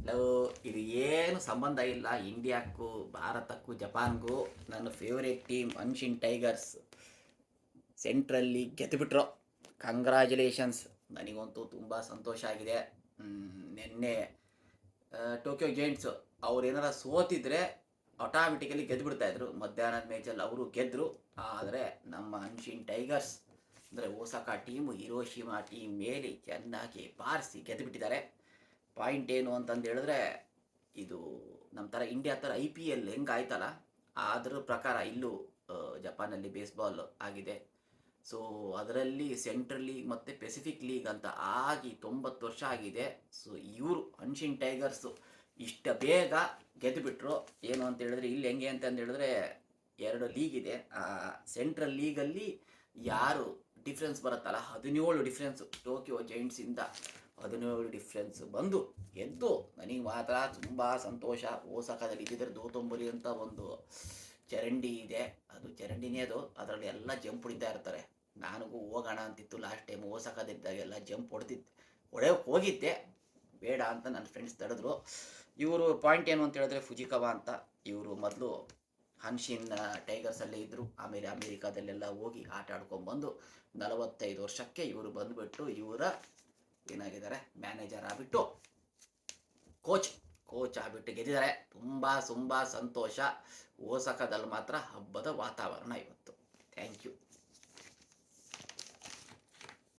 Love ಇದು ಏನು ಸಂಬಂಧ ಇಲ್ಲ ಇಂಡಿಯಾಕ್ಕೂ ಭಾರತಕ್ಕೂ ಜಪಾನ್ಗೂ. ನನ್ನ ಫೇವ್ರೇಟ್ ಟೀಮ್ ಅನ್ಶಿನ್ ಟೈಗರ್ಸ್ ಸೆಂಟ್ರಲ್ಲಿ ಗೆದ್ದುಬಿಟ್ರು. ಕಂಗ್ರ್ಯಾಚುಲೇಷನ್ಸ್. ನನಗಂತೂ ತುಂಬ ಸಂತೋಷ ಆಗಿದೆ. ನಿನ್ನೆ ಟೋಕಿಯೋ ಜೈಂಟ್ಸ್ ಅವ್ರು ಏನಾರ ಸೋತಿದ್ರೆ ಆಟೋಮೆಟಿಕಲಿ ಗೆದ್ದುಬಿಡ್ತಾಯಿದ್ರು. ಮಧ್ಯಾಹ್ನದ ಮ್ಯಾಚಲ್ಲಿ ಅವರು ಗೆದ್ದರು. ಆದರೆ ನಮ್ಮ ಅನ್ಶಿನ್ ಟೈಗರ್ಸ್ ಅಂದರೆ ಓಸಾಕಾ ಟೀಮು ಹಿರೋಶಿಮಾ ಟೀಮ್ ಮೇಲೆ ಚೆನ್ನಾಗಿ ಬಾರಿಸಿ ಗೆದ್ದುಬಿಟ್ಟಿದ್ದಾರೆ. ಪಾಯಿಂಟ್ ಏನು ಅಂತಂದು ಹೇಳಿದ್ರೆ, ಇದು ನಮ್ಮ ಥರ ಇಂಡಿಯಾ ಥರ IPL ಹೆಂಗಾಯ್ತಲ್ಲ ಅದ್ರ ಪ್ರಕಾರ ಇಲ್ಲೂ ಜಪಾನಲ್ಲಿ ಬೇಸ್ಬಾಲ್ ಆಗಿದೆ. ಸೊ ಅದರಲ್ಲಿ ಸೆಂಟ್ರಲ್ ಲೀಗ್ ಮತ್ತು ಪೆಸಿಫಿಕ್ ಲೀಗ್ ಅಂತ ಆಗಿ 90 ವರ್ಷ ಆಗಿದೆ. ಸೊ ಇವರು ಅನ್ಶಿನ್ ಟೈಗರ್ಸು ಇಷ್ಟ ಬೇಗ ಗೆದ್ದುಬಿಟ್ರು. ಏನು ಅಂತ ಹೇಳಿದ್ರೆ ಇಲ್ಲಿ ಹೆಂಗೆ ಅಂತಂದು ಹೇಳಿದ್ರೆ 2 ಲೀಗ್ ಇದೆ. ಸೆಂಟ್ರಲ್ ಲೀಗಲ್ಲಿ ಯಾರು ಡಿಫ್ರೆನ್ಸ್ ಬರುತ್ತಲ್ಲ 17 ಡಿಫ್ರೆನ್ಸು ಟೋಕಿಯೋ ಜೈಂಟ್ಸಿಂದ 17 ಡಿಫ್ರೆನ್ಸ್ ಬಂದು ಗೆದ್ದು ನನಗೆ ಮಾತ್ರ ತುಂಬ ಸಂತೋಷ. ಓಸಾಕಾದಲ್ಲಿ ಇದ್ದಿದ್ರೆ ದೋತೊಂಬರಿ ಅಂತ ಒಂದು ಚರಂಡಿ ಇದೆ, ಅದು ಚರಂಡಿನೇ ಅದು. ಅದರಲ್ಲಿ ಎಲ್ಲ ಜಂಪ್ ಹೊಡಿತಾ ಇರ್ತಾರೆ. ನನಗೂ ಹೋಗೋಣ ಅಂತಿತ್ತು ಲಾಸ್ಟ್ ಟೈಮ್ ಓಸಾಕಾದಿದ್ದಾಗೆಲ್ಲ ಜಂಪ್ ಹೊಡೆಯೋಕೆ ಹೋಗಿದ್ದೆ, ಬೇಡ ಅಂತ ನನ್ನ ಫ್ರೆಂಡ್ಸ್ ತಡೆದ್ರು. ಇವರು ಪಾಯಿಂಟ್ ಏನು ಅಂತ ಹೇಳಿದ್ರೆ ಫುಜಿಕವಾ ಅಂತ. ಇವರು ಮೊದಲು ಹನ್ಶಿನ್ ಟೈಗರ್ಸಲ್ಲೇ ಇದ್ದರು. ಆಮೇಲೆ ಅಮೇರಿಕಾದಲ್ಲೆಲ್ಲ ಹೋಗಿ ಆಟ ಆಡ್ಕೊಂಡ್ಬಂದು 45 ವರ್ಷಕ್ಕೆ ಇವರು ಬಂದುಬಿಟ್ಟು ಇವರ ಏನಾಗಿದ್ದಾರೆ ಮ್ಯಾನೇಜರ್ ಆಗಿಬಿಟ್ಟು ಕೋಚ್ ಆಗಿಬಿಟ್ಟು ಗೆದ್ದಿದ್ದಾರೆ. ತುಂಬ ಸಂತೋಷ. ಓಸಾಕಾದಲ್ಲಿ ಮಾತ್ರ ಹಬ್ಬದ ವಾತಾವರಣ ಇವತ್ತು. Thank you.